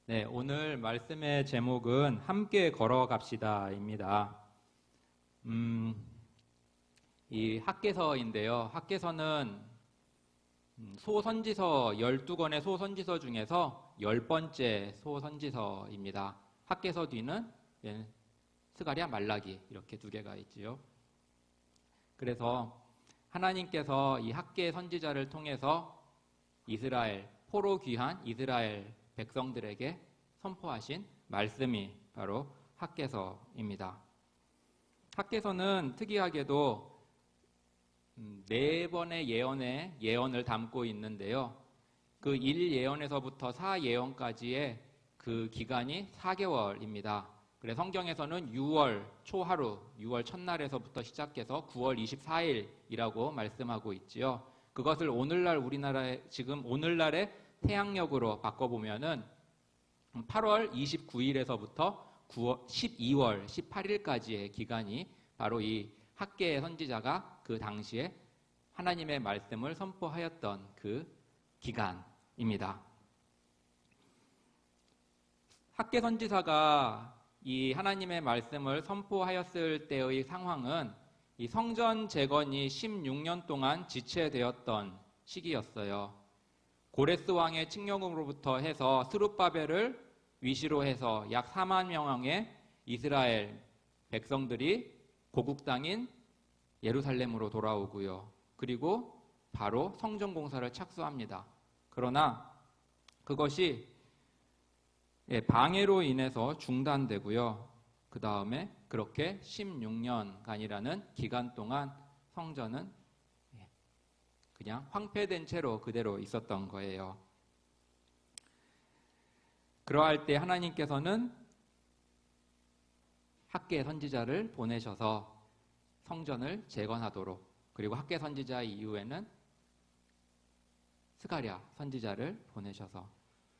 네, 오늘 말씀의 제목은 함께 걸어갑시다입니다. 이 학개서인데요. 학개서는 소선지서 12권의 소선지서 중에서 10번째 소선지서입니다. 학개서 뒤는 스가랴, 말라기 이렇게 두 개가 있지요. 그래서 하나님께서 이 학개 선지자를 통해서 이스라엘, 포로 귀한 이스라엘 백성들에게 선포하신 말씀이 바로 학개서입니다. 학개서는 특이하게도 4번의 예언을 담고 있는데요. 그 1예언에서부터 4예언까지의 그 기간이 4개월입니다. 그래서 성경에서는 6월 초하루, 6월 첫날에서부터 시작해서 9월 24일이라고 말씀하고 있지요. 그것을 지금 오늘날의 태양력으로 바꿔보면은 8월 29일에서부터 12월 18일까지의 기간이 바로 이 학개 선지자가 그 당시에 하나님의 말씀을 선포하였던 그 기간입니다. 학개 선지자가 이 하나님의 말씀을 선포하였을 때의 상황은 이 성전 재건이 16년 동안 지체되었던 시기였어요. 고레스 왕의 칙령으로부터 해서 스룹바벨을 위시로 해서 약 4만 명의 이스라엘 백성들이 고국 땅인 예루살렘으로 돌아오고요. 그리고 바로 성전 공사를 착수합니다. 그러나 그것이 방해로 인해서 중단되고요. 그 다음에 그렇게 16년간이라는 기간 동안 성전은 그냥 황폐된 채로 그대로 있었던 거예요. 그러할 때 하나님께서는 학개 선지자를 보내셔서 성전을 재건하도록, 그리고 학개 선지자 이후에는 스가랴 선지자를 보내셔서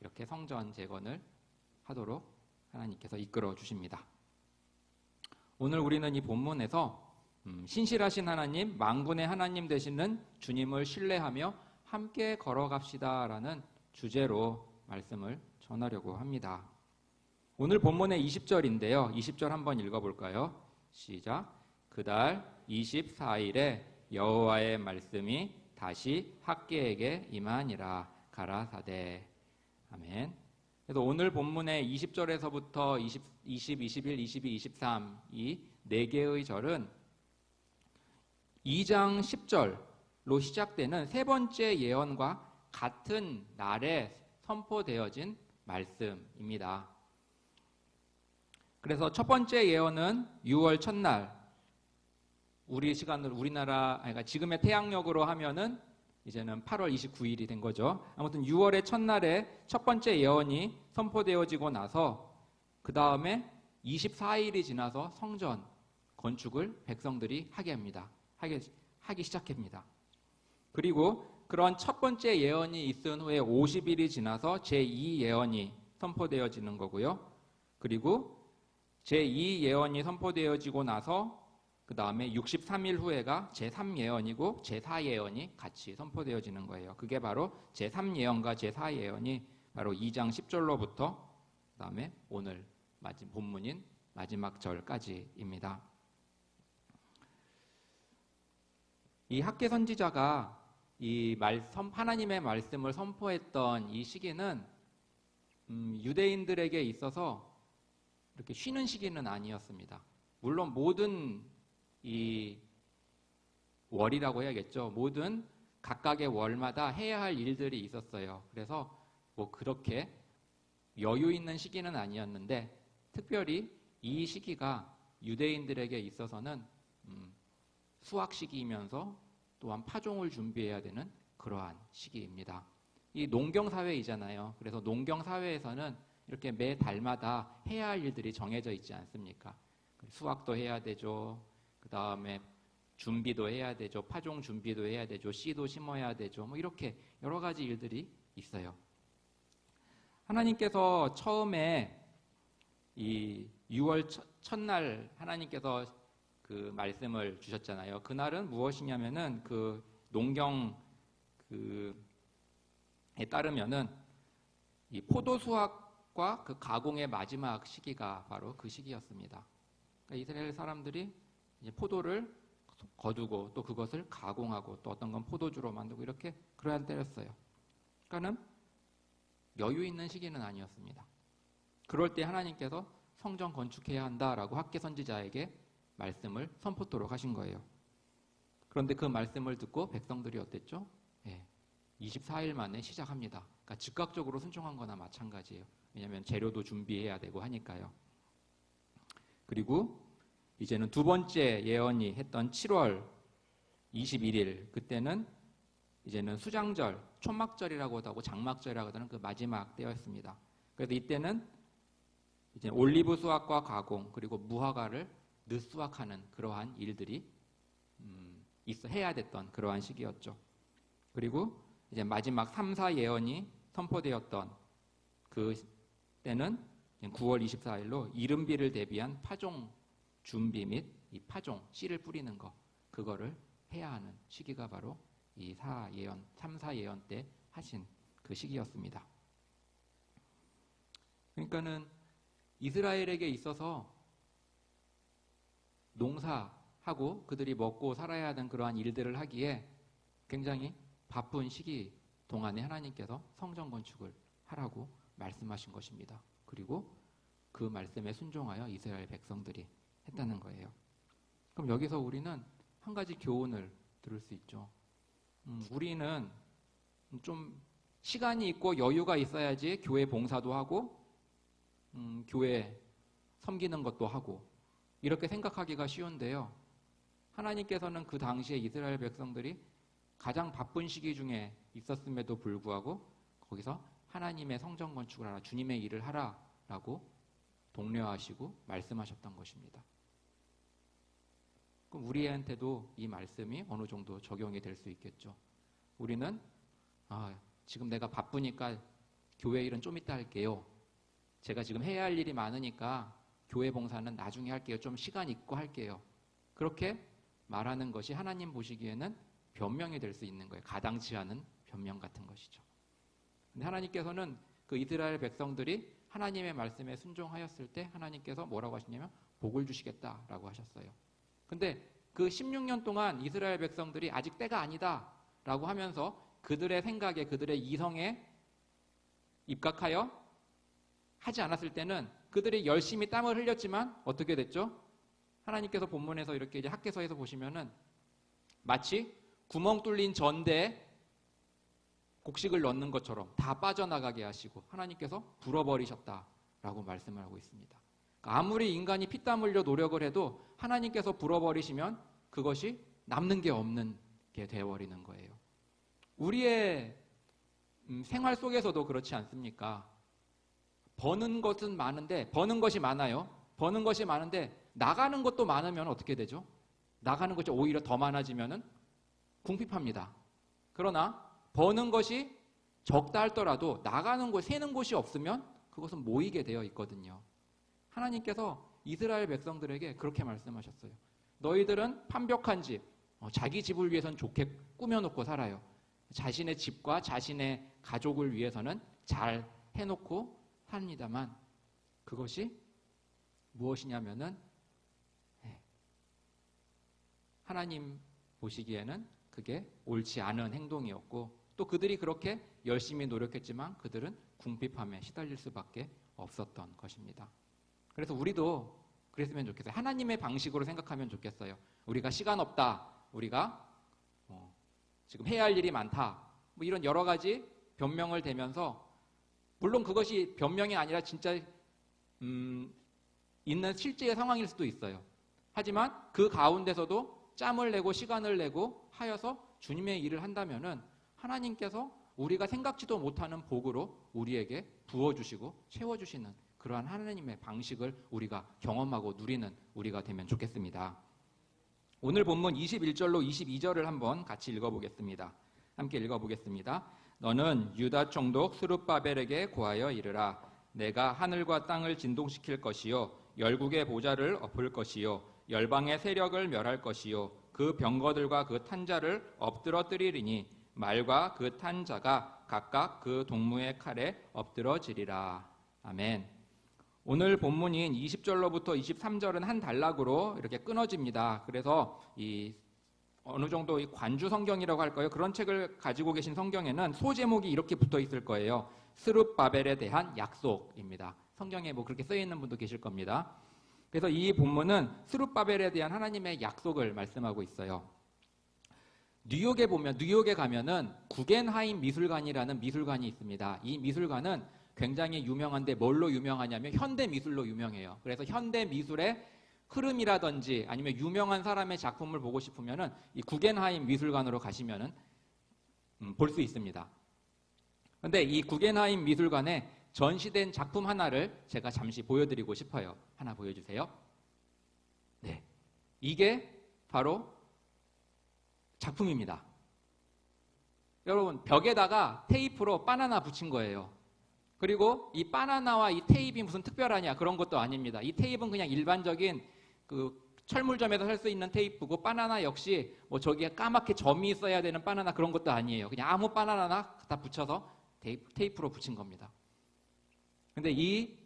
이렇게 성전 재건을 하도록 하나님께서 이끌어 주십니다. 오늘 우리는 이 본문에서 신실하신 하나님, 만군의 하나님 되시는 주님을 신뢰하며 함께 걸어갑시다라는 주제로 말씀을 전하려고 합니다. 오늘 본문의 20절인데요. 20절 한번 읽어볼까요? 시작. 그달 24일에 여호와의 말씀이 다시 학개에게 임하니라 가라사대. 아멘. 그래서 오늘 본문의 20절에서부터 20, 21, 22, 23 이 4개의 절은 2장 10절로 시작되는 세 번째 예언과 같은 날에 선포되어진 말씀입니다. 그래서 첫 번째 예언은 6월 첫날, 그러니까 지금의 태양력으로 하면은 이제는 8월 29일이 된 거죠. 아무튼 6월의 첫날에 첫 번째 예언이 선포되어지고 나서 그 다음에 24일이 지나서 성전 건축을 백성들이 하기 시작합니다. 그리고 그런 첫 번째 예언이 있은 후에 50일이 지나서 제2 예언이 선포되어지는 거고요. 그리고 제2 예언이 선포되어지고 나서 그 다음에 63일 후에가 제3 예언이고 제4 예언이 같이 선포되어지는 거예요. 그게 바로 제3 예언과 제4 예언이 바로 2장 10절로부터 그 다음에 오늘 본문인 마지막 절까지입니다. 이 학개 선지자가 하나님의 말씀을 선포했던 이 시기는 유대인들에게 있어서 이렇게 쉬는 시기는 아니었습니다. 물론 모든 이 월이라고 해야겠죠. 모든 각각의 월마다 해야 할 일들이 있었어요. 그래서 뭐 그렇게 여유 있는 시기는 아니었는데 특별히 이 시기가 유대인들에게 있어서는 수확 시기이면서 또한 파종을 준비해야 되는 그러한 시기입니다. 이 농경사회이잖아요. 그래서 농경사회에서는 이렇게 매 달마다 해야 할 일들이 정해져 있지 않습니까? 수확도 해야 되죠. 그 다음에 준비도 해야 되죠. 파종 준비도 해야 되죠. 씨도 심어야 되죠. 뭐 이렇게 여러 가지 일들이 있어요. 하나님께서 처음에 이 6월 첫날 하나님께서 그 말씀을 주셨잖아요. 그날은 무엇이냐면은 그 농경 에 따르면은 이 포도 수확 수확과 그 가공의 마지막 시기가 바로 그 시기였습니다. 그러니까 이스라엘 사람들이 이제 포도를 거두고 또 그것을 가공하고 또 어떤 건 포도주로 만들고 이렇게 그러한 때였어요. 그러니까는 여유 있는 시기는 아니었습니다. 그럴 때 하나님께서 성전 건축해야 한다라고 학개 선지자에게 말씀을 선포토록 하신 거예요. 그런데 그 말씀을 듣고 백성들이 어땠죠? 24일 만에 시작합니다. 그러니까 즉각적으로 순종한 거나 마찬가지예요. 왜냐하면 재료도 준비해야 되고 하니까요. 그리고 이제는 두 번째 예언이 했던 7월 21일 그때는 이제는 수장절, 촌막절이라고도 하고 장막절이라고도 하는 그 마지막 때였습니다. 그래서 이때는 이제 올리브 수확과 가공 그리고 무화과를 늦수확하는 그러한 일들이 해야 됐던 그러한 시기였죠. 그리고 이제 마지막 3, 4 예언이 선포되었던 그 때는 9월 24일로 이른비를 대비한 파종 준비 및 이 파종, 씨를 뿌리는 거 그거를 해야 하는 시기가 바로 이 3, 4 예언 때 하신 그 시기였습니다. 그러니까는 이스라엘에게 있어서 농사하고 그들이 먹고 살아야 하는 그러한 일들을 하기에 굉장히 바쁜 시기 동안에 하나님께서 성전 건축을 하라고 말씀하신 것입니다. 그리고 그 말씀에 순종하여 이스라엘 백성들이 했다는 거예요. 그럼 여기서 우리는 한 가지 교훈을 들을 수 있죠. 우리는 좀 시간이 있고 여유가 있어야지 교회 봉사도 하고 교회 섬기는 것도 하고 이렇게 생각하기가 쉬운데요. 하나님께서는 그 당시에 이스라엘 백성들이 가장 바쁜 시기 중에 있었음에도 불구하고 거기서 하나님의 성전 건축을 하라, 주님의 일을 하라라고 독려하시고 말씀하셨던 것입니다. 그럼 우리한테도 이 말씀이 어느 정도 적용이 될 수 있겠죠. 우리는 지금 내가 바쁘니까 교회 일은 좀 이따 할게요. 제가 지금 해야 할 일이 많으니까 교회 봉사는 나중에 할게요. 좀 시간 있고 할게요. 그렇게 말하는 것이 하나님 보시기에는 변명이 될 수 있는 거예요. 가당치 않은 변명 같은 것이죠. 근데 하나님께서는 그 이스라엘 백성들이 하나님의 말씀에 순종하였을 때 하나님께서 뭐라고 하시냐면 복을 주시겠다라고 하셨어요. 근데 그 16년 동안 이스라엘 백성들이 아직 때가 아니다라고 하면서 그들의 생각에 그들의 이성에 입각하여 하지 않았을 때는 그들이 열심히 땀을 흘렸지만 어떻게 됐죠? 하나님께서 본문에서 이렇게 이제 학개서에서 보시면은 마치 구멍 뚫린 전대에 곡식을 넣는 것처럼 다 빠져나가게 하시고 하나님께서 불어버리셨다라고 말씀을 하고 있습니다. 그러니까 아무리 인간이 피땀 흘려 노력을 해도 하나님께서 불어버리시면 그것이 남는 게 없는 게 되어버리는 거예요. 우리의 생활 속에서도 그렇지 않습니까? 버는 것은 많은데 버는 것이 많아요. 버는 것이 많은데 나가는 것도 많으면 어떻게 되죠? 나가는 것이 오히려 더 많아지면은 궁핍합니다. 그러나 버는 것이 적다 할더라도 나가는 곳, 새는 곳이 없으면 그것은 모이게 되어 있거든요. 하나님께서 이스라엘 백성들에게 그렇게 말씀하셨어요. 너희들은 판벽한 집, 자기 집을 위해서는 좋게 꾸며놓고 살아요. 자신의 집과 자신의 가족을 위해서는 잘 해놓고 삽니다만 그것이 무엇이냐면은 하나님 보시기에는 그게 옳지 않은 행동이었고 또 그들이 그렇게 열심히 노력했지만 그들은 궁핍함에 시달릴 수밖에 없었던 것입니다. 그래서 우리도 그랬으면 좋겠어요. 하나님의 방식으로 생각하면 좋겠어요. 우리가 시간 없다. 우리가 지금 해야 할 일이 많다. 뭐 이런 여러 가지 변명을 대면서 물론 그것이 변명이 아니라 진짜 있는 실제의 상황일 수도 있어요. 하지만 그 가운데서도 짬을 내고 시간을 내고 하여서 주님의 일을 한다면은 하나님께서 우리가 생각지도 못하는 복으로 우리에게 부어주시고 채워주시는 그러한 하나님의 방식을 우리가 경험하고 누리는 우리가 되면 좋겠습니다. 오늘 본문 21절로 22절을 한번 같이 읽어보겠습니다. 함께 읽어보겠습니다. 너는 유다 총독 스룹바벨에게 고하여 이르라. 내가 하늘과 땅을 진동시킬 것이요 열국의 보좌를 엎을 것이요 열방의 세력을 멸할 것이요 그 병거들과 그 탄자를 엎드러뜨리리니 말과 그 탄자가 각각 그 동무의 칼에 엎드러지리라. 아멘. 오늘 본문인 20절로부터 23절은 한 단락으로 이렇게 끊어집니다. 그래서 이 어느 정도 이 관주 성경이라고 할까요? 그런 책을 가지고 계신 성경에는 소제목이 이렇게 붙어 있을 거예요. 스룹바벨에 대한 약속입니다. 성경에 뭐 그렇게 쓰여 있는 분도 계실 겁니다. 그래서 이 본문은 스룹바벨에 대한 하나님의 약속을 말씀하고 있어요. 뉴욕에 가면은 구겐하임 미술관이라는 미술관이 있습니다. 이 미술관은 굉장히 유명한데 뭘로 유명하냐면 현대 미술로 유명해요. 그래서 현대 미술의 흐름이라든지 아니면 유명한 사람의 작품을 보고 싶으면은 이 구겐하임 미술관으로 가시면은 볼 수 있습니다. 그런데 이 구겐하임 미술관에 전시된 작품 하나를 제가 잠시 보여드리고 싶어요. 하나 보여주세요. 네, 이게 바로 작품입니다. 여러분, 벽에다가 테이프로 바나나 붙인 거예요. 그리고 이 바나나와 이 테이프가 무슨 특별하냐 그런 것도 아닙니다. 이 테이프는 그냥 일반적인 그 철물점에서 살 수 있는 테이프고, 바나나 역시 뭐 저기에 까맣게 점이 있어야 되는 바나나 그런 것도 아니에요. 그냥 아무 바나나나 갖다 붙여서 테이프로 붙인 겁니다. 근데 이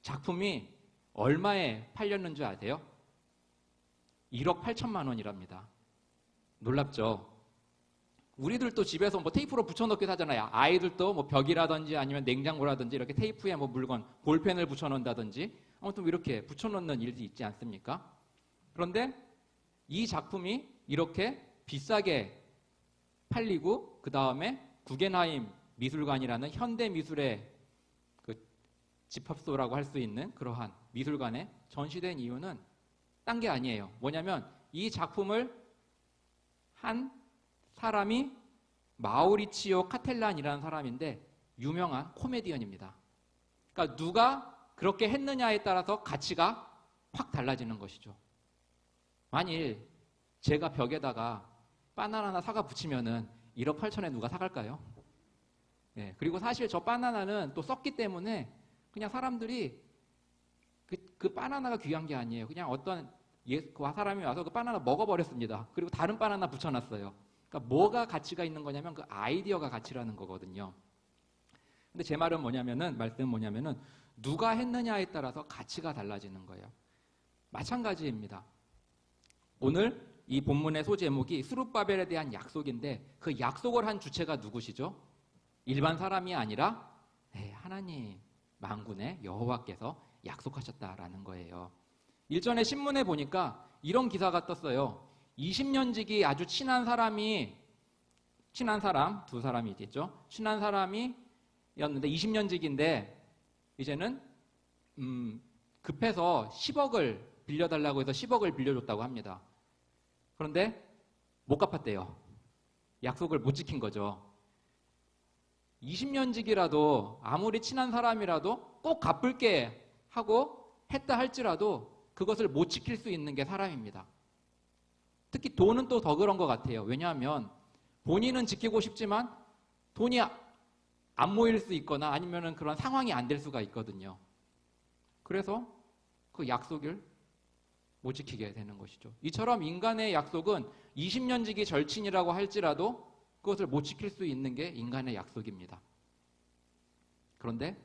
작품이 얼마에 팔렸는 줄 아세요? 1억 8천만 원이랍니다. 놀랍죠? 우리들도 집에서 뭐 테이프로 붙여넣기도 하잖아요. 아이들도 뭐 벽이라든지 아니면 냉장고라든지 이렇게 테이프에 뭐 물건, 볼펜을 붙여넣는다든지 아무튼 이렇게 붙여넣는 일이 있지 않습니까? 그런데 이 작품이 이렇게 비싸게 팔리고 그 다음에 구겐하임 미술관이라는 현대 미술의 그 집합소라고 할 수 있는 그러한 미술관에 전시된 이유는 딴 게 아니에요. 뭐냐면 이 작품을 한 사람이 마우리치오 카텔란이라는 사람인데 유명한 코미디언입니다. 그러니까 누가 그렇게 했느냐에 따라서 가치가 확 달라지는 것이죠. 만일 제가 벽에다가 바나나나 사과 붙이면은 1억 8천에 누가 사갈까요? 네, 그리고 사실 저 바나나는 또 썩기 때문에 그냥 사람들이 그 바나나가 귀한 게 아니에요. 그냥 어떤 그 사람이 와서 그 바나나 먹어버렸습니다. 그리고 다른 바나나 붙여놨어요. 그러니까 뭐가 가치가 있는 거냐면 그 아이디어가 가치라는 거거든요. 근데 제 말은 말씀은 뭐냐면은 누가 했느냐에 따라서 가치가 달라지는 거예요. 마찬가지입니다. 오늘 이 본문의 소제목이 스룹바벨에 대한 약속인데 그 약속을 한 주체가 누구시죠? 일반 사람이 아니라 하나님 만군의 여호와께서 약속하셨다라는 거예요. 일전에 신문에 보니까 이런 기사가 떴어요. 20년 지기 아주 친한 사람, 두 사람이 있겠죠. 친한 사람이었는데 20년 지기인데 이제는 급해서 10억을 빌려달라고 해서 10억을 빌려줬다고 합니다. 그런데 못 갚았대요. 약속을 못 지킨 거죠. 20년 지기라도 아무리 친한 사람이라도 꼭 갚을게 하고 했다 할지라도 그것을 못 지킬 수 있는 게 사람입니다. 특히 돈은 또 더 그런 것 같아요. 왜냐하면 본인은 지키고 싶지만 돈이 안 모일 수 있거나 아니면 그런 상황이 안 될 수가 있거든요. 그래서 그 약속을 못 지키게 되는 것이죠. 이처럼 인간의 약속은 20년 지기 절친이라고 할지라도 그것을 못 지킬 수 있는 게 인간의 약속입니다. 그런데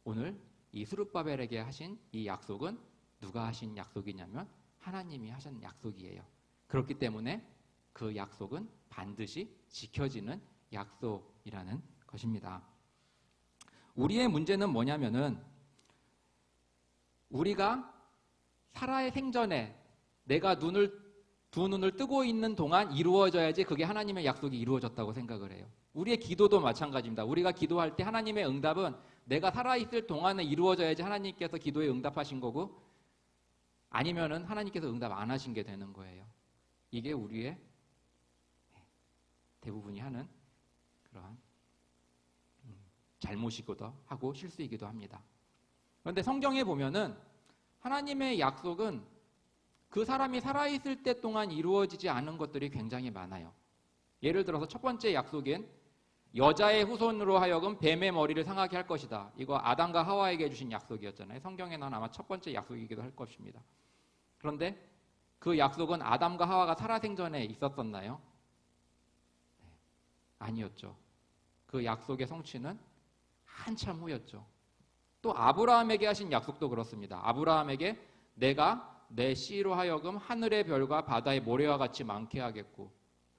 오늘 이 스룹바벨에게 하신 이 약속은 누가 하신 약속이냐면 하나님이 하신 약속이에요. 그렇기 때문에 그 약속은 반드시 지켜지는 약속이라는 것입니다. 우리의 문제는 뭐냐면은 우리가 살아의 생전에 내가 두 눈을 뜨고 있는 동안 이루어져야지 그게 하나님의 약속이 이루어졌다고 생각을 해요. 우리의 기도도 마찬가지입니다. 우리가 기도할 때 하나님의 응답은 내가 살아있을 동안에 이루어져야지 하나님께서 기도에 응답하신 거고 아니면은 하나님께서 응답 안 하신 게 되는 거예요. 이게 우리의 대부분이 하는 그러한 잘못이기도 하고 실수이기도 합니다. 그런데 성경에 보면은 하나님의 약속은 그 사람이 살아있을 때 동안 이루어지지 않은 것들이 굉장히 많아요. 예를 들어서 첫 번째 약속인 여자의 후손으로 하여금 뱀의 머리를 상하게 할 것이다. 이거 아담과 하와에게 해주신 약속이었잖아요. 성경에 나온 아마 첫 번째 약속이기도 할 것입니다. 그런데 그 약속은 아담과 하와가 살아생전에 있었었나요? 아니었죠. 그 약속의 성취는 한참 후였죠. 또 아브라함에게 하신 약속도 그렇습니다. 아브라함에게 내가 내 씨로 하여금 하늘의 별과 바다의 모래와 같이 많게 하겠고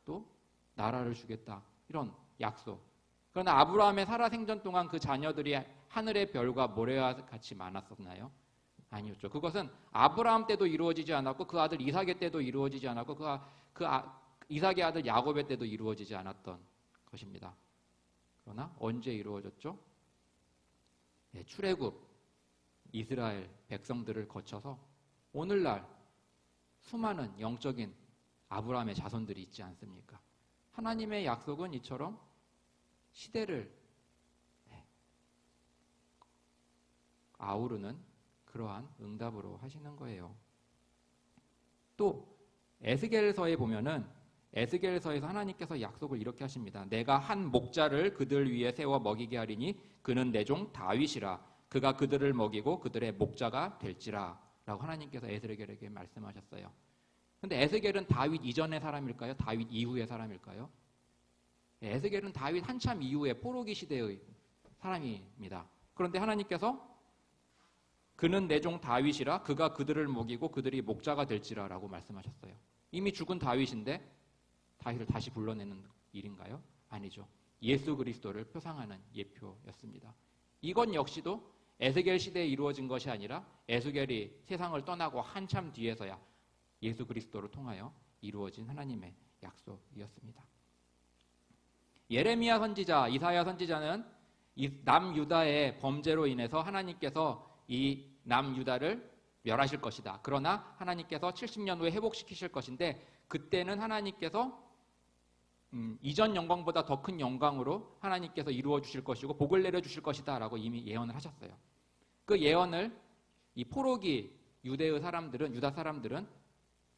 또 나라를 주겠다. 이런 약속. 그러나 아브라함의 살아 생전 동안 그 자녀들이 하늘의 별과 모래와 같이 많았었나요? 아니었죠. 그것은 아브라함 때도 이루어지지 않았고 그 아들 이삭의 때도 이루어지지 않았고 이삭의 아들 야곱의 때도 이루어지지 않았던 것입니다. 그러나 언제 이루어졌죠? 네, 출애굽 이스라엘 백성들을 거쳐서 오늘날 수많은 영적인 아브라함의 자손들이 있지 않습니까? 하나님의 약속은 이처럼 시대를 아우르는 그러한 응답으로 하시는 거예요. 또 에스겔서에 보면은 에스겔서에서 하나님께서 약속을 이렇게 하십니다. 내가 한 목자를 그들 위에 세워 먹이게 하리니 그는 내 종 다윗이라 그가 그들을 먹이고 그들의 목자가 될지라 라고 하나님께서 에스겔에게 말씀하셨어요. 그런데 에스겔은 다윗 이전의 사람일까요? 다윗 이후의 사람일까요? 에스겔은 다윗 한참 이후의 포로기 시대의 사람입니다. 그런데 하나님께서 그는 내 종 다윗이라 그가 그들을 먹이고 그들이 목자가 될지라 라고 말씀하셨어요. 이미 죽은 다윗인데 다윗을 다시 불러내는 일인가요? 아니죠. 예수 그리스도를 표상하는 예표였습니다. 이건 역시도 에스겔 시대에 이루어진 것이 아니라 에스겔이 세상을 떠나고 한참 뒤에서야 예수 그리스도를 통하여 이루어진 하나님의 약속이었습니다. 예레미야 선지자, 이사야 선지자는 이 남유다의 범죄로 인해서 하나님께서 이 남유다를 멸하실 것이다. 그러나 하나님께서 70년 후에 회복시키실 것인데 그때는 하나님께서 이전 영광보다 더 큰 영광으로 하나님께서 이루어 주실 것이고 복을 내려 주실 것이다 라고 이미 예언을 하셨어요. 그 예언을 이 포로기 유다 사람들은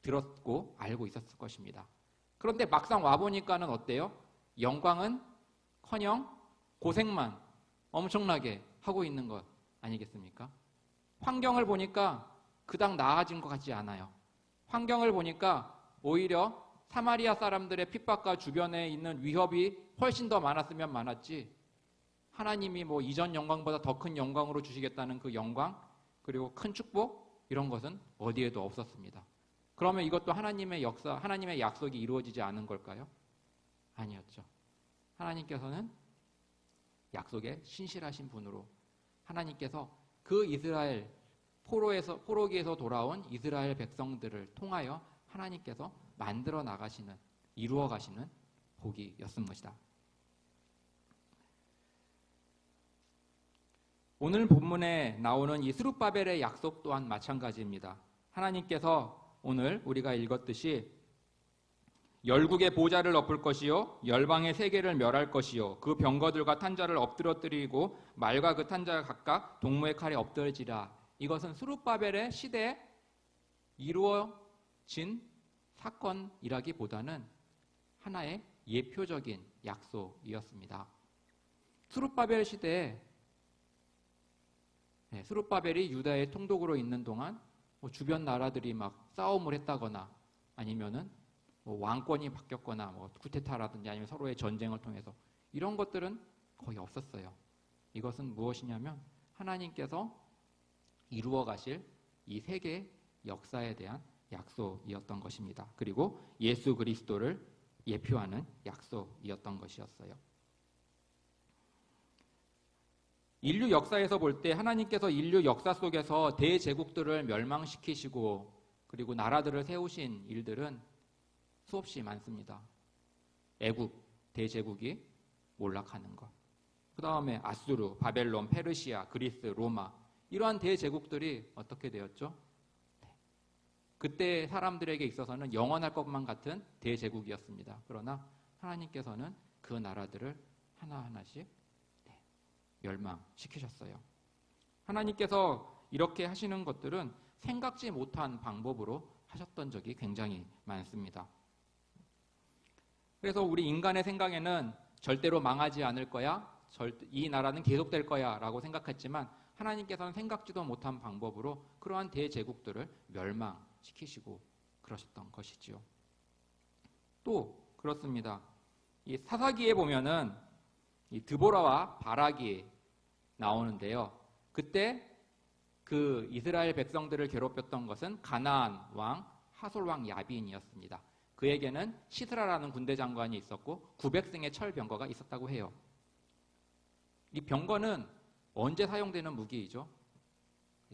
들었고 알고 있었을 것입니다. 그런데 막상 와보니까는 어때요? 영광은커녕 고생만 엄청나게 하고 있는 것 아니겠습니까? 환경을 보니까 그닥 나아진 것 같지 않아요. 환경을 보니까 오히려 사마리아 사람들의 핍박과 주변에 있는 위협이 훨씬 더 많았으면 많았지 하나님이 뭐 이전 영광보다 더 큰 영광으로 주시겠다는 그 영광 그리고 큰 축복 이런 것은 어디에도 없었습니다. 그러면 이것도 하나님의 역사, 하나님의 약속이 이루어지지 않은 걸까요? 아니었죠. 하나님께서는 약속에 신실하신 분으로 하나님께서 그 이스라엘 포로기에서 돌아온 이스라엘 백성들을 통하여 하나님께서 만들어 나가시는, 이루어 가시는 복이었던 것이다. 오늘 본문에 나오는 이 스룹바벨의 약속 또한 마찬가지입니다. 하나님께서 오늘 우리가 읽었듯이 열국의 보좌를 엎을 것이요 열방의 세계를 멸할 것이요 그 병거들과 탄자를 엎드러뜨리고 말과 그 탄자가 각각 동무의 칼에 엎드러지라. 이것은 스룹바벨의 시대에 이루어진 사건이라기보다는 하나의 예표적인 약속이었습니다. 스룹바벨 시대에 스룹바벨이 유다의 통독으로 있는 동안 주변 나라들이 막 싸움을 했다거나 아니면은 왕권이 바뀌었거나 쿠데타라든지 아니면 서로의 전쟁을 통해서 이런 것들은 거의 없었어요. 이것은 무엇이냐면 하나님께서 이루어 가실 이 세계 역사에 대한 약속이었던 것입니다. 그리고 예수 그리스도를 예표하는 약속이었던 것이었어요. 인류 역사에서 볼 때 하나님께서 인류 역사 속에서 대제국들을 멸망시키시고 그리고 나라들을 세우신 일들은 수없이 많습니다. 애굽 대제국이 몰락하는 것, 그 다음에 아수르, 바벨론, 페르시아, 그리스, 로마 이러한 대제국들이 어떻게 되었죠? 그때 사람들에게 있어서는 영원할 것만 같은 대제국이었습니다. 그러나 하나님께서는 그 나라들을 하나하나씩 멸망시키셨어요. 하나님께서 이렇게 하시는 것들은 생각지 못한 방법으로 하셨던 적이 굉장히 많습니다. 그래서 우리 인간의 생각에는 절대로 망하지 않을 거야, 이 나라는 계속될 거야 라고 생각했지만 하나님께서는 생각지도 못한 방법으로 그러한 대제국들을 멸망시키시고 그러셨던 것이지요. 또 그렇습니다. 이 사사기에 보면은 이 드보라와 바락이 나오는데요. 그때 그 이스라엘 백성들을 괴롭혔던 것은 가나안 왕 하솔 왕 야빈이었습니다. 그에게는 시스라라는 군대 장관이 있었고 900승의 철 병거가 있었다고 해요. 이 병거는 언제 사용되는 무기이죠?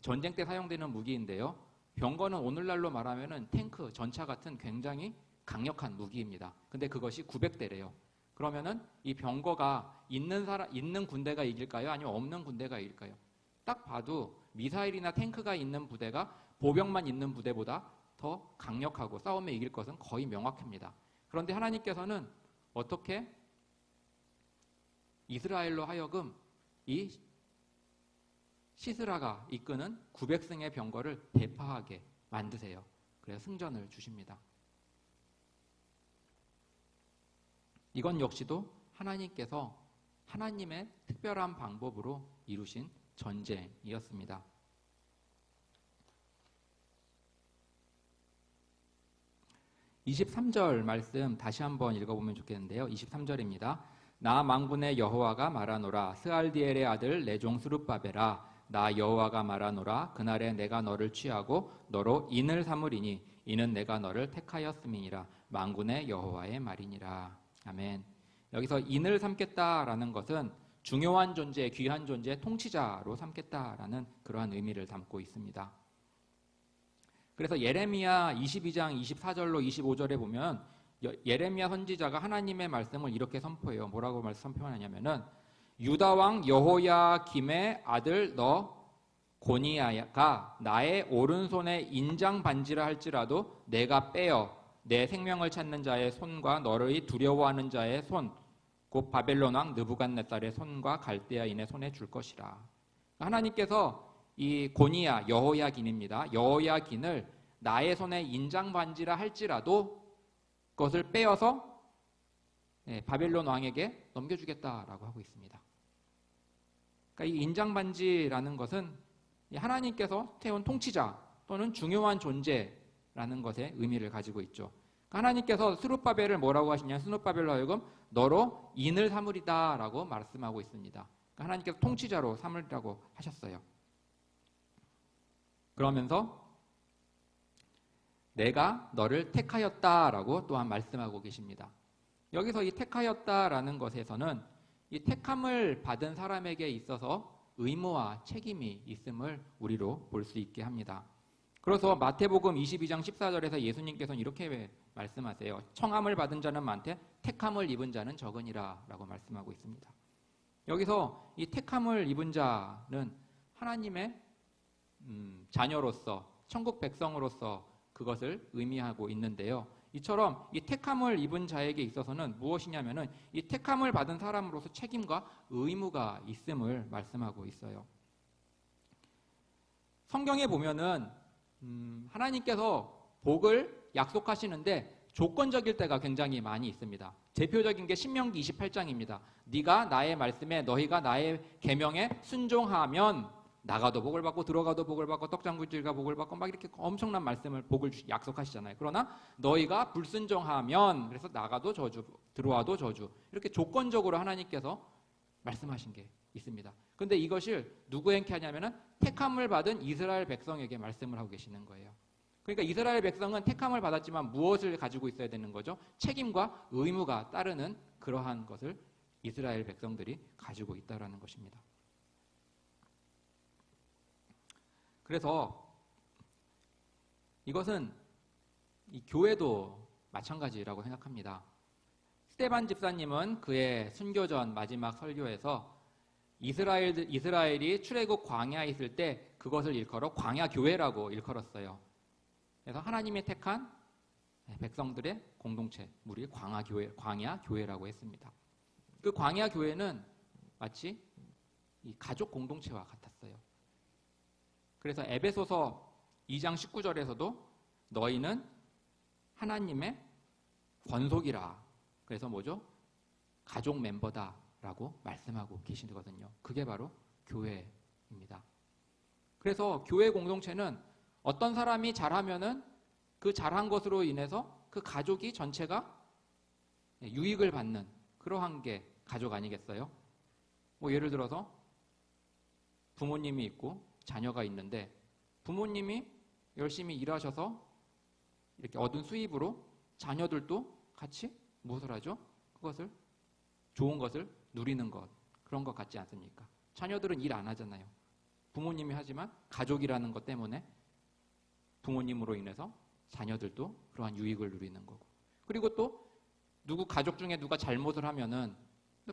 전쟁 때 사용되는 무기인데요. 병거는 오늘날로 말하면은 탱크, 전차 같은 굉장히 강력한 무기입니다. 근데 그것이 900대래요. 그러면은 이 병거가 있는 군대가 이길까요? 아니면 없는 군대가 이길까요? 딱 봐도 미사일이나 탱크가 있는 부대가 보병만 있는 부대보다 더 강력하고 싸움에 이길 것은 거의 명확합니다. 그런데 하나님께서는 어떻게 이스라엘로 하여금 이 시스라가 이끄는 900승의 병거를 대파하게 만드세요. 그래서 승전을 주십니다. 이건 역시도 하나님께서 하나님의 특별한 방법으로 이루신 전쟁이었습니다. 23절 말씀 다시 한번 읽어보면 좋겠는데요. 23절입니다. 나 만군의 여호와가 말하노라. 스알디엘의 아들 내 종 스룹바벨아, 나 여호와가 말하노라. 그날에 내가 너를 취하고 너로 인을 삼으리니 이는 내가 너를 택하였음이니라. 만군의 여호와의 말이니라. 아멘. 여기서 인을 삼겠다라는 것은 중요한 존재, 귀한 존재, 통치자로 삼겠다라는 그러한 의미를 담고 있습니다. 그래서 예레미야 22장 24절로 25절에 보면 예레미야 선지자가 하나님의 말씀을 이렇게 선포해요. 뭐라고 선포하냐면은 유다 왕 여호야김의 아들 너 고니야가 나의 오른손에 인장 반지라 할지라도 내가 빼어 내 생명을 찾는 자의 손과 너를 두려워하는 자의 손, 곧 바벨론 왕 느부갓네살의 손과 갈대아인의 손에 줄 것이라. 하나님께서 이 고니야 여호야긴입니다. 여호야긴을 나의 손에 인장 반지라 할지라도 그것을 빼어서 바벨론 왕에게 넘겨주겠다라고 하고 있습니다. 그러니까 이 인장 반지라는 것은 하나님께서 태운 통치자 또는 중요한 존재라는 것에 의미를 가지고 있죠. 그러니까 하나님께서 스룹바벨을 뭐라고 하시냐? 스룹바벨로 하여금 너로 인을 삼으리다라고 말씀하고 있습니다. 그러니까 하나님께서 통치자로 삼으리라고 하셨어요. 그러면서 내가 너를 택하였다라고 또한 말씀하고 계십니다. 여기서 이 택하였다라는 것에서는 이 택함을 받은 사람에게 있어서 의무와 책임이 있음을 우리로 볼 수 있게 합니다. 그래서 마태복음 22장 14절에서 예수님께서는 이렇게 말씀하세요. 청함을 받은 자는 많되 택함을 입은 자는 적으니라 라고 말씀하고 있습니다. 여기서 이 택함을 입은 자는 하나님의 자녀로서 천국 백성으로서 그것을 의미하고 있는데요. 이처럼 이 택함을 입은 자에게 있어서는 무엇이냐면은 이 택함을 받은 사람으로서 책임과 의무가 있음을 말씀하고 있어요. 성경에 보면은 하나님께서 복을 약속하시는데 조건적일 때가 굉장히 많이 있습니다. 대표적인 게 신명기 28장입니다. 네가 나의 말씀에 너희가 나의 계명에 순종하면 나가도 복을 받고 들어가도 복을 받고 떡장구질과 복을 받고 막 이렇게 엄청난 말씀을 복을 약속하시잖아요. 그러나 너희가 불순종하면 그래서 나가도 저주 들어와도 저주 이렇게 조건적으로 하나님께서 말씀하신 게 있습니다. 그런데 이것을 누구에게 하냐면은 택함을 받은 이스라엘 백성에게 말씀을 하고 계시는 거예요. 그러니까 이스라엘 백성은 택함을 받았지만 무엇을 가지고 있어야 되는 거죠? 책임과 의무가 따르는 그러한 것을 이스라엘 백성들이 가지고 있다라는 것입니다. 그래서 이것은 이 교회도 마찬가지라고 생각합니다. 스테반 집사님은 그의 순교전 마지막 설교에서 이스라엘이 출애굽 광야에 있을 때 그것을 일컬어 광야 교회라고 일컬었어요. 그래서 하나님이 택한 백성들의 공동체, 우리 광야 교회라고 했습니다. 그 광야 교회는 마치 이 가족 공동체와 같았어요. 그래서 에베소서 2장 19절에서도 너희는 하나님의 권속이라. 그래서 뭐죠? 가족 멤버다라고 말씀하고 계시거든요. 그게 바로 교회입니다. 그래서 교회 공동체는 어떤 사람이 잘하면은 그 잘한 것으로 인해서 그 가족이 전체가 유익을 받는 그러한 게 가족 아니겠어요? 뭐 예를 들어서 부모님이 있고 자녀가 있는데 부모님이 열심히 일하셔서 이렇게 얻은 수입으로 자녀들도 같이 무엇을 하죠? 그것을 좋은 것을 누리는 것, 그런 것 같지 않습니까? 자녀들은 일 안 하잖아요. 부모님이 하지만 가족이라는 것 때문에 부모님으로 인해서 자녀들도 그러한 유익을 누리는 거고. 그리고 또 누구 가족 중에 누가 잘못을 하면은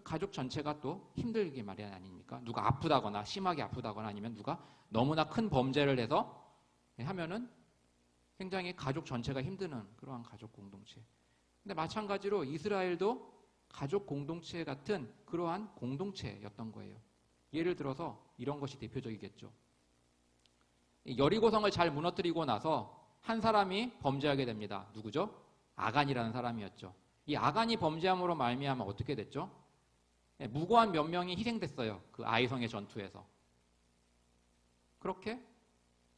가족 전체가 또 힘들게 마련 아닙니까? 누가 아프다거나 심하게 아프다거나 아니면 누가 너무나 큰 범죄를 해서 하면은 굉장히 가족 전체가 힘드는 그러한 가족 공동체. 근데 마찬가지로 이스라엘도 가족 공동체 같은 그러한 공동체였던 거예요. 예를 들어서 이런 것이 대표적이겠죠. 여리고성을 잘 무너뜨리고 나서 한 사람이 범죄하게 됩니다. 누구죠? 아간이라는 사람이었죠. 이 아간이 범죄함으로 말미암아 어떻게 됐죠? 무고한 몇 명이 희생됐어요. 그 아이성의 전투에서. 그렇게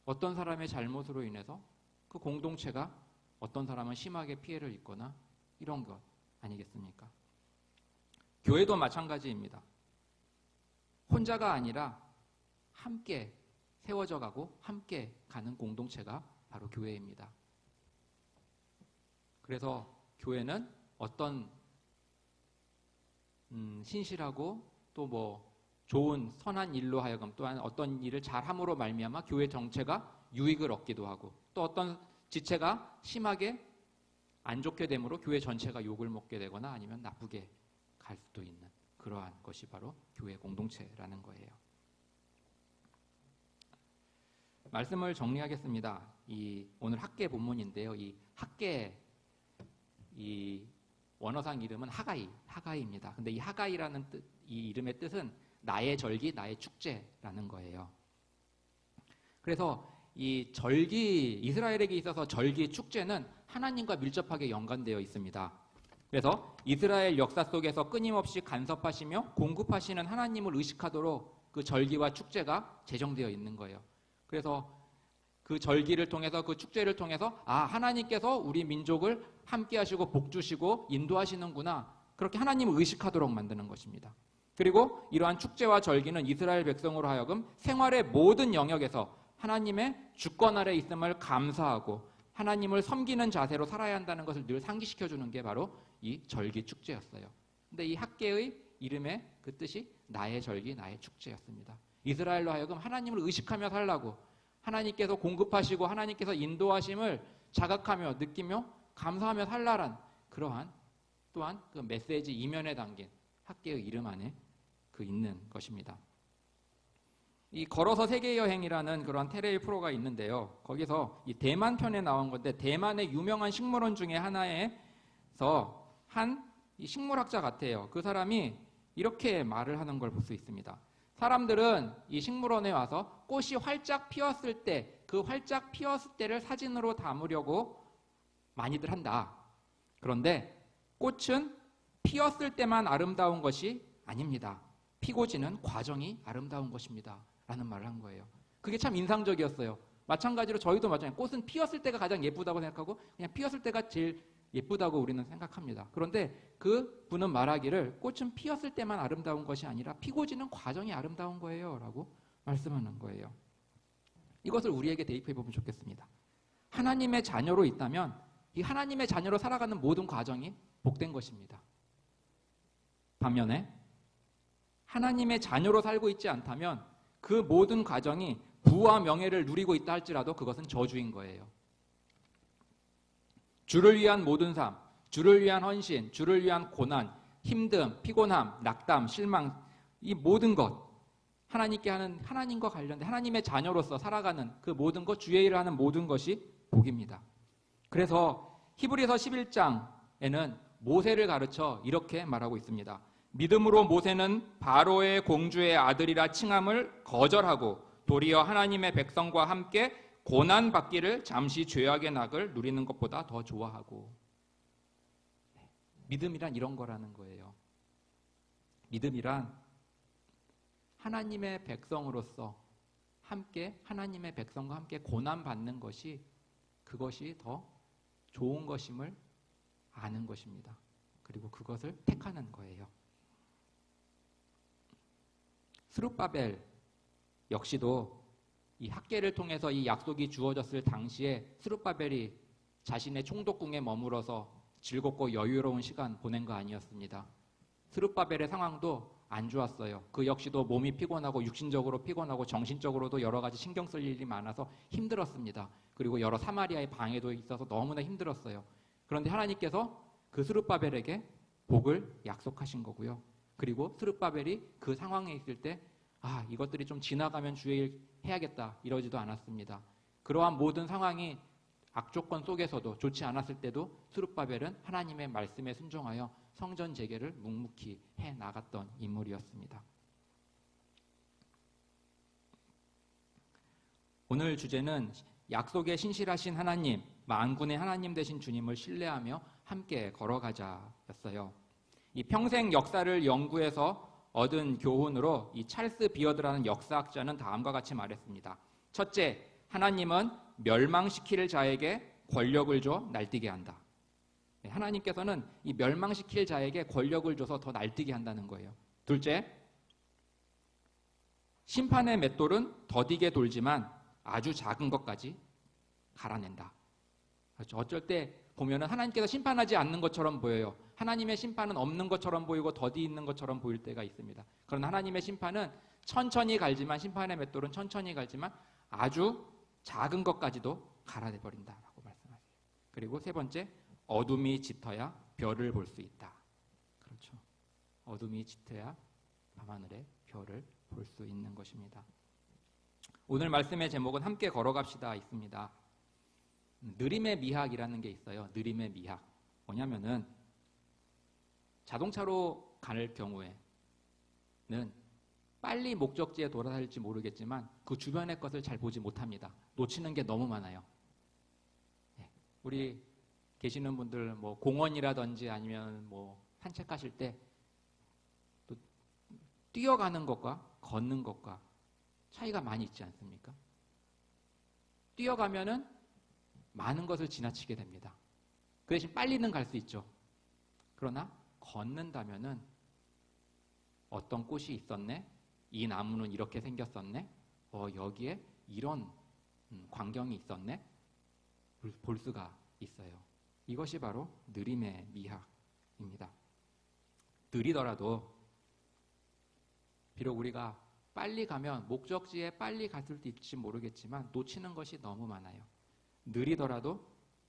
어떤 사람의 잘못으로 인해서 그 공동체가 어떤 사람은 심하게 피해를 입거나 이런 것 아니겠습니까? 교회도 마찬가지입니다. 혼자가 아니라 함께 세워져 가고 함께 가는 공동체가 바로 교회입니다. 그래서 교회는 어떤 신실하고 또 뭐 좋은 선한 일로 하여금 또한 어떤 일을 잘함으로 말미암아 교회 정체가 유익을 얻기도 하고 또 어떤 지체가 심하게 안 좋게 됨으로 교회 전체가 욕을 먹게 되거나 아니면 나쁘게 갈 수도 있는 그러한 것이 바로 교회 공동체라는 거예요. 말씀을 정리하겠습니다. 오늘 학계 본문인데요. 이 학계 이 원어상 이름은 하가이입니다. 근데 이 하가이라는 이 이름의 뜻은 나의 절기, 나의 축제라는 거예요. 그래서 이 절기, 이스라엘에게 있어서 절기, 축제는 하나님과 밀접하게 연관되어 있습니다. 그래서 이스라엘 역사 속에서 끊임없이 간섭하시며 공급하시는 하나님을 의식하도록 그 절기와 축제가 제정되어 있는 거예요. 그래서 그 절기를 통해서 그 축제를 통해서 하나님께서 우리 민족을 함께 하시고 복 주시고 인도하시는구나. 그렇게 하나님을 의식하도록 만드는 것입니다. 그리고 이러한 축제와 절기는 이스라엘 백성으로 하여금 생활의 모든 영역에서 하나님의 주권 아래 있음을 감사하고 하나님을 섬기는 자세로 살아야 한다는 것을 늘 상기시켜 주는 게 바로 이 절기 축제였어요. 근데 이 학계의 이름의 그 뜻이 나의 절기, 나의 축제였습니다. 이스라엘로 하여금 하나님을 의식하며 살라고 하나님께서 공급하시고 하나님께서 인도하심을 자각하며 느끼며 감사하며 살라란 그러한 또한 그 메시지 이면에 담긴 학계의 이름 안에 그 있는 것입니다. 이 걸어서 세계 여행이라는 그런 텔레비 프로가 있는데요. 거기서 이 대만 편에 나온 건데 대만의 유명한 식물원 중에 하나에서 한 이 식물학자 같아요. 그 사람이 이렇게 말을 하는 걸 볼 수 있습니다. 사람들은 이 식물원에 와서 꽃이 활짝 피었을 때, 그 활짝 피었을 때를 사진으로 담으려고 많이들 한다. 그런데 꽃은 피었을 때만 아름다운 것이 아닙니다. 피고 지는 과정이 아름다운 것입니다. 라는 말을 한 거예요. 그게 참 인상적이었어요. 마찬가지로 저희도 마찬가지로 꽃은 피었을 때가 가장 예쁘다고 생각하고 그냥 피었을 때가 제일 예쁘다고 우리는 생각합니다. 그런데 그 분은 말하기를 꽃은 피었을 때만 아름다운 것이 아니라 피고 지는 과정이 아름다운 거예요. 라고 말씀하는 거예요. 이것을 우리에게 대입해 보면 좋겠습니다. 하나님의 자녀로 있다면 이 하나님의 자녀로 살아가는 모든 과정이 복된 것입니다. 반면에 하나님의 자녀로 살고 있지 않다면 그 모든 과정이 부와 명예를 누리고 있다 할지라도 그것은 저주인 거예요. 주를 위한 모든 삶, 주를 위한 헌신, 주를 위한 고난, 힘듦, 피곤함, 낙담, 실망, 이 모든 것 하나님과 관련된 하나님의 자녀로서 살아가는 그 모든 것, 주의 일을 하는 모든 것이 복입니다. 그래서 히브리서 11장에는 모세를 가르쳐 이렇게 말하고 있습니다. 믿음으로 모세는 바로의 공주의 아들이라 칭함을 거절하고 도리어 하나님의 백성과 함께 고난받기를 잠시 죄악의 낙을 누리는 것보다 더 좋아하고. 믿음이란 이런 거라는 거예요. 믿음이란 하나님의 백성으로서 함께 하나님의 백성과 함께 고난받는 것이 그것이 더 좋은 것임을 아는 것입니다. 그리고 그것을 택하는 거예요. 스룹바벨 역시도 이 학계를 통해서 이 약속이 주어졌을 당시에 스룹바벨이 자신의 총독궁에 머물어서 즐겁고 여유로운 시간 보낸 거 아니었습니다. 스룹바벨의 상황도 안 좋았어요. 그 역시도 몸이 피곤하고 육신적으로 피곤하고 정신적으로도 여러 가지 신경 쓸 일이 많아서 힘들었습니다. 그리고 여러 사마리아의 방해도 있어서 너무나 힘들었어요. 그런데 하나님께서 그 스룹바벨에게 복을 약속하신 거고요. 그리고 스룹바벨이 그 상황에 있을 때 이것들이 좀 지나가면 주의 일 해야겠다 이러지도 않았습니다. 그러한 모든 상황이 악조건 속에서도 좋지 않았을 때도 스룹바벨은 하나님의 말씀에 순종하여 성전 재개를 묵묵히 해 나갔던 인물이었습니다. 오늘 주제는 약속에 신실하신 하나님, 만군의 하나님 되신 주님을 신뢰하며 함께 걸어가자였어요. 이 평생 역사를 연구해서 얻은 교훈으로 이 찰스 비어드라는 역사학자는 다음과 같이 말했습니다. 첫째, 하나님은 멸망시킬 자에게 권력을 줘 날뛰게 한다. 하나님께서는 이 멸망시킬 자에게 권력을 줘서 더 날뛰게 한다는 거예요. 둘째, 심판의 맷돌은 더디게 돌지만 아주 작은 것까지 갈아낸다. 그렇죠. 어쩔 때 보면은 하나님께서 심판하지 않는 것처럼 보여요. 하나님의 심판은 없는 것처럼 보이고 더디 있는 것처럼 보일 때가 있습니다. 그러나 하나님의 심판은 천천히 갈지만, 심판의 맷돌은 천천히 갈지만 아주 작은 것까지도 갈아내버린다라고 말씀하세요. 그리고 세 번째, 어둠이 짙어야 별을 볼 수 있다. 그렇죠. 어둠이 짙어야 밤하늘에 별을 볼 수 있는 것입니다. 오늘 말씀의 제목은 함께 걸어갑시다 있습니다. 느림의 미학이라는 게 있어요. 느림의 미학. 뭐냐면은 자동차로 갈 경우에는 빨리 목적지에 도달할지 모르겠지만 그 주변의 것을 잘 보지 못합니다. 놓치는 게 너무 많아요. 우리 계시는 분들 뭐 공원이라든지 아니면 뭐 산책하실 때 또 뛰어가는 것과 걷는 것과 차이가 많이 있지 않습니까? 뛰어가면은 많은 것을 지나치게 됩니다. 그 대신 빨리는 갈 수 있죠. 그러나 걷는다면은 어떤 꽃이 있었네? 이 나무는 이렇게 생겼었네? 여기에 이런 광경이 있었네? 볼 수가 있어요. 이것이 바로 느림의 미학입니다. 느리더라도 비록 우리가 빨리 가면 목적지에 빨리 갔을 수 있을지 모르겠지만 놓치는 것이 너무 많아요. 느리더라도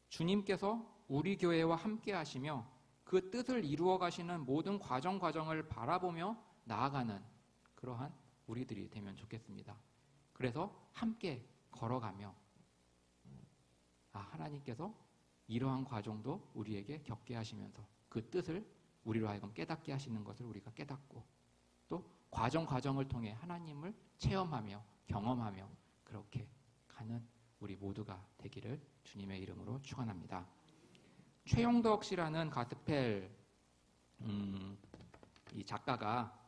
주님께서 우리 교회와 함께 하시며 그 뜻을 이루어 가시는 모든 과정을 바라보며 나아가는 그러한 우리들이 되면 좋겠습니다. 그래서 함께 걸어가며 하나님께서 이러한 과정도 우리에게 겪게 하시면서 그 뜻을 우리로 하여금 깨닫게 하시는 것을 우리가 깨닫고 또 과정을 통해 하나님을 체험하며 경험하며 그렇게 가는 우리 모두가 되기를 주님의 이름으로 축원합니다. 최용덕 씨라는 가스펠 이 작가가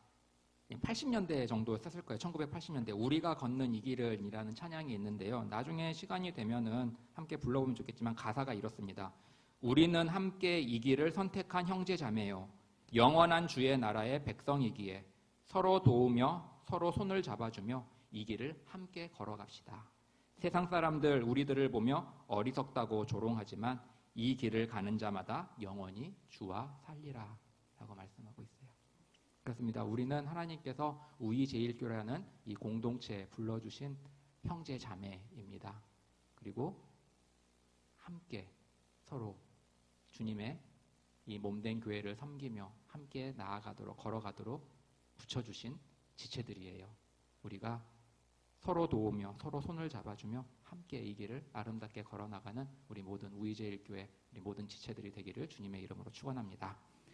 80년대 정도 썼을 거예요. 1980년대 우리가 걷는 이 길을 이라는 찬양이 있는데요. 나중에 시간이 되면은 함께 불러보면 좋겠지만 가사가 이렇습니다. 우리는 함께 이 길을 선택한 형제 자매요. 영원한 주의 나라의 백성이기에 서로 도우며 서로 손을 잡아주며 이 길을 함께 걸어갑시다. 세상 사람들 우리들을 보며 어리석다고 조롱하지만 이 길을 가는 자마다 영원히 주와 살리라 라고 말씀하고 있어요. 그렇습니다. 우리는 하나님께서 우이제일교라는 이 공동체에 불러주신 형제 자매입니다. 그리고 함께 서로 주님의 이 몸된 교회를 섬기며 함께 나아가도록 걸어가도록 붙여주신 지체들이에요. 우리가 서로 도우며 서로 손을 잡아주며 함께 이 길을 아름답게 걸어나가는 우리 모든 우이제일교회 우리 모든 지체들이 되기를 주님의 이름으로 축원합니다.